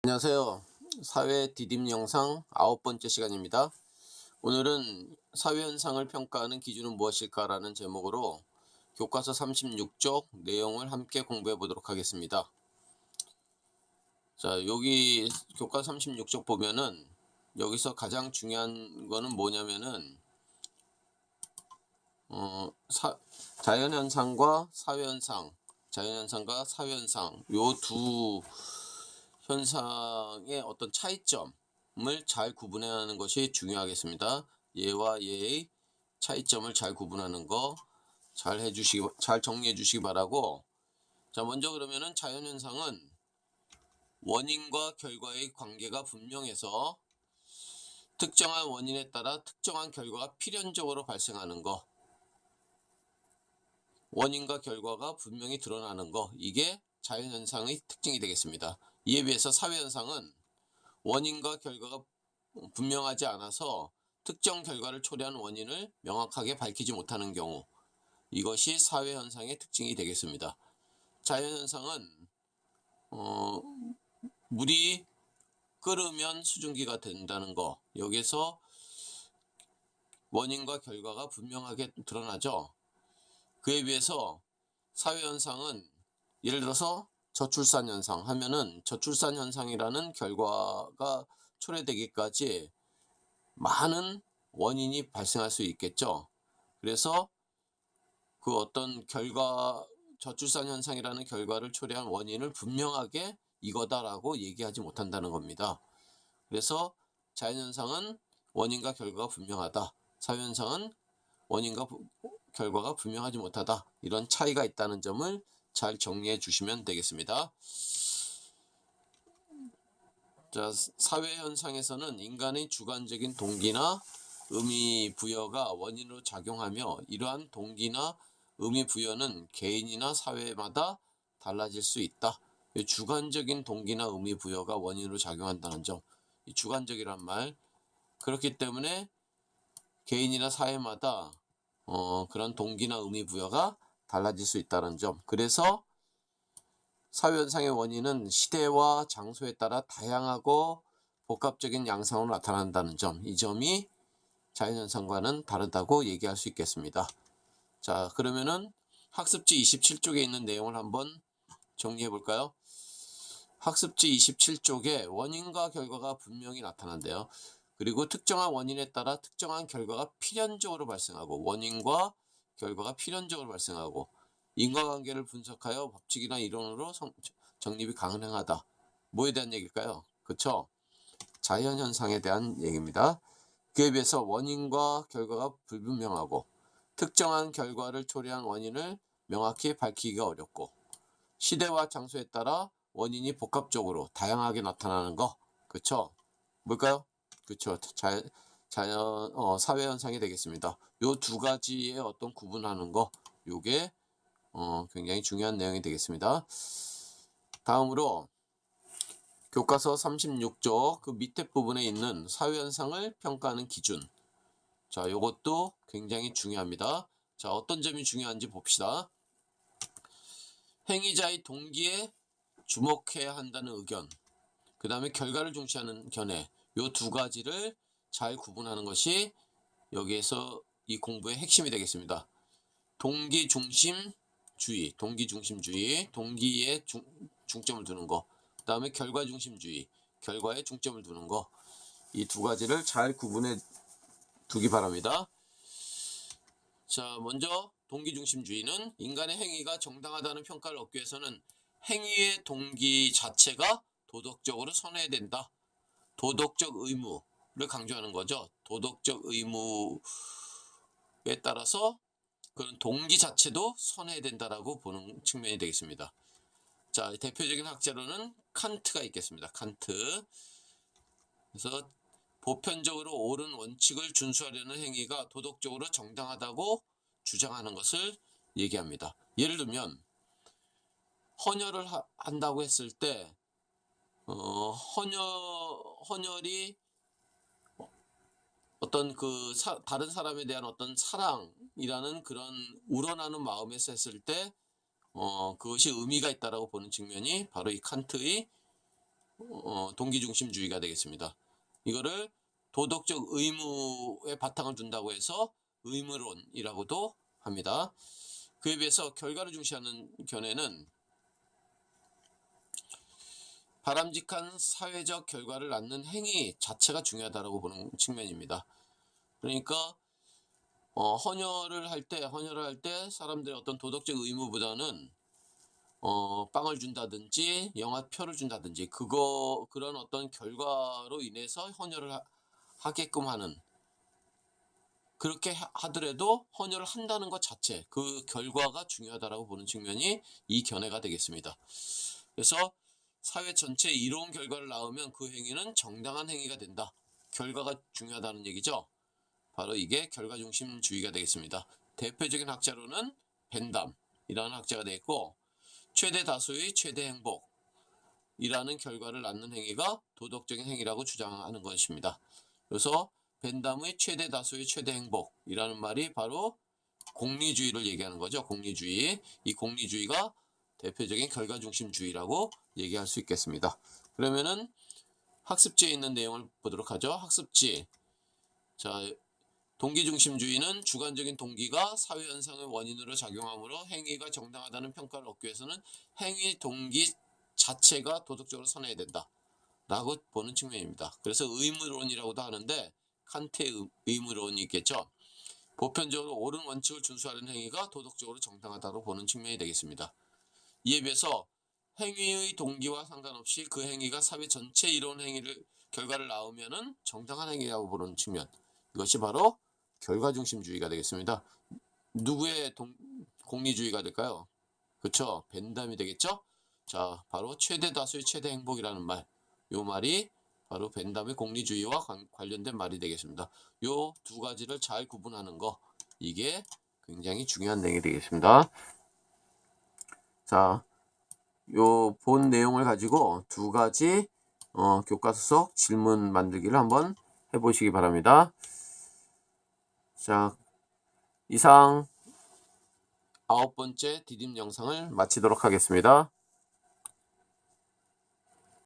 안녕하세요. 사회 디딤 영상 9번째 시간입니다. 오늘은 사회 현상을 평가하는 기준은 무엇일까라는 제목으로 교과서 36쪽 내용을 함께 공부해 보도록 하겠습니다. 자, 여기 교과서 36쪽 보면은 여기서 가장 중요한 거는 뭐냐면은 자연현상과 사회현상, 자연현상과 사회현상 요 두 현상의 어떤 차이점을 잘 구분하는 것이 중요하겠습니다. 얘와 얘의 차이점을 잘 구분하는 거 잘 정리해 주시기 바라고. 자, 먼저 그러면은 자연현상은 원인과 결과의 관계가 분명해서 특정한 원인에 따라 특정한 결과가 필연적으로 발생하는 거, 원인과 결과가 분명히 드러나는 거, 이게 자연현상의 특징이 되겠습니다. 이에 비해서 사회현상은 원인과 결과가 분명하지 않아서 특정 결과를 초래한 원인을 명확하게 밝히지 못하는 경우, 이것이 사회현상의 특징이 되겠습니다. 자연현상은 물이 끓으면 수증기가 된다는 거, 여기서 원인과 결과가 분명하게 드러나죠. 그에 비해서 사회현상은 예를 들어서 저출산현상 하면은 저출산현상이라는 결과가 초래되기까지 많은 원인이 발생할 수 있겠죠. 그래서 그 어떤 저출산현상이라는 결과를 초래한 원인을 분명하게 이거다라고 얘기하지 못한다는 겁니다. 그래서 자연현상은 원인과 결과가 분명하다. 사회현상은 원인과 결과가 분명하지 못하다. 이런 차이가 있다는 점을 잘 정리해 주시면 되겠습니다. 자, 사회현상에서는 인간의 주관적인 동기나 의미 부여가 원인으로 작용하며 이러한 동기나 의미 부여는 개인이나 사회마다 달라질 수 있다. 주관적인 동기나 의미 부여가 원인으로 작용한다는 점, 이 주관적이란 말, 그렇기 때문에 개인이나 사회마다 그런 동기나 의미 부여가 달라질 수 있다는 점, 그래서 사회현상의 원인은 시대와 장소에 따라 다양하고 복합적인 양상으로 나타난다는 점, 이 점이 자연현상과는 다르다고 얘기할 수 있겠습니다. 자, 그러면은 학습지 27쪽에 있는 내용을 한번 정리해 볼까요? 학습지 27쪽에 원인과 결과가 분명히 나타난대요. 그리고 특정한 원인에 따라 특정한 결과가 필연적으로 발생하고, 원인과 결과가 필연적으로 발생하고, 인과관계를 분석하여 법칙이나 이론으로 정립이 가능하다. 뭐에 대한 얘기일까요? 그쵸? 자연현상에 대한 얘기입니다. 그에 비해서 원인과 결과가 불분명하고 특정한 결과를 초래한 원인을 명확히 밝히기가 어렵고 시대와 장소에 따라 원인이 복합적으로 다양하게 나타나는 거, 그쵸? 뭘까요? 그쵸? 사회현상이 되겠습니다. 요 두 가지의 어떤 구분하는 거, 요게 굉장히 중요한 내용이 되겠습니다. 다음으로 교과서 36쪽 그 밑에 부분에 있는 사회현상을 평가하는 기준. 자, 요것도 굉장히 중요합니다. 자, 어떤 점이 중요한지 봅시다. 행위자의 동기에 주목해야 한다는 의견, 그 다음에 결과를 중시하는 견해, 요 두 가지를 잘 구분하는 것이 여기에서 이 공부의 핵심이 되겠습니다. 동기중심주의, 동기에 중점을 두는 거, 그 다음에 결과중심주의, 결과에 중점을 두는 거, 이 두 가지를 잘 구분해 두기 바랍니다. 자, 먼저 동기중심주의는 인간의 행위가 정당하다는 평가를 얻기 위해서는 행위의 동기 자체가 도덕적으로 선해야 된다. 도덕적 의무를 강조하는 거죠. 도덕적 의무에 따라서 그런 동기 자체도 선해야 된다라고 보는 측면이 되겠습니다. 자, 대표적인 학자로는 칸트가 있겠습니다. 칸트. 그래서 보편적으로 옳은 원칙을 준수하려는 행위가 도덕적으로 정당하다고 주장하는 것을 얘기합니다. 예를 들면 헌혈을 한다고 했을 때 헌혈이 어떤 다른 사람에 대한 어떤 사랑이라는 그런 우러나는 마음에서 했을 때 그것이 의미가 있다라고 보는 측면이 바로 이 칸트의 동기중심주의가 되겠습니다. 이거를 도덕적 의무에 바탕을 둔다고 해서 의무론이라고도 합니다. 그에 비해서 결과를 중시하는 견해는 바람직한 사회적 결과를 낳는 행위 자체가 중요하다고 보는 측면입니다. 그러니까 헌혈을 할 때 사람들의 어떤 도덕적 의무보다는 빵을 준다든지 영화표를 준다든지 그런 어떤 결과로 인해서 헌혈을 하게끔 하는, 그렇게 하더라도 헌혈을 한다는 것 자체 그 결과가 중요하다고 보는 측면이 이 견해가 되겠습니다. 그래서 사회 전체에 이로운 결과를 낳으면 그 행위는 정당한 행위가 된다. 결과가 중요하다는 얘기죠. 바로 이게 결과중심주의가 되겠습니다. 대표적인 학자로는 벤담이라는 학자가 되겠고, 최대 다수의 최대 행복이라는 결과를 낳는 행위가 도덕적인 행위라고 주장하는 것입니다. 그래서 벤담의 최대 다수의 최대 행복이라는 말이 바로 공리주의를 얘기하는 거죠. 공리주의. 이 공리주의가 대표적인 결과중심주의라고 얘기할 수 있겠습니다. 그러면은 학습지에 있는 내용을 보도록 하죠. 학습지. 자, 동기중심주의는 주관적인 동기가 사회현상의 원인으로 작용하므로 행위가 정당하다는 평가를 얻기 위해서는 행위 동기 자체가 도덕적으로 선해야 된다 라고 보는 측면입니다. 그래서 의무론이라고도 하는데 칸트의 의무론이 있겠죠. 보편적으로 옳은 원칙을 준수하는 행위가 도덕적으로 정당하다고 보는 측면이 되겠습니다. 이에 비해서 행위의 동기와 상관없이 그 행위가 사회 전체에 이로운 결과를 낳으면 정당한 행위라고 보는 측면, 이것이 바로 결과중심주의가 되겠습니다. 누구의 공리주의가 될까요? 그렇죠. 벤담이 되겠죠. 자, 바로 최대 다수의 최대 행복이라는 말, 요 말이 바로 벤담의 공리주의와 관련된 말이 되겠습니다. 요 두 가지를 잘 구분하는 거, 이게 굉장히 중요한 내용이 되겠습니다. 자, 요 본 내용을 가지고 두 가지 교과서 속 질문 만들기를 한번 해보시기 바랍니다. 자, 이상 9번째 디딤 영상을 마치도록 하겠습니다.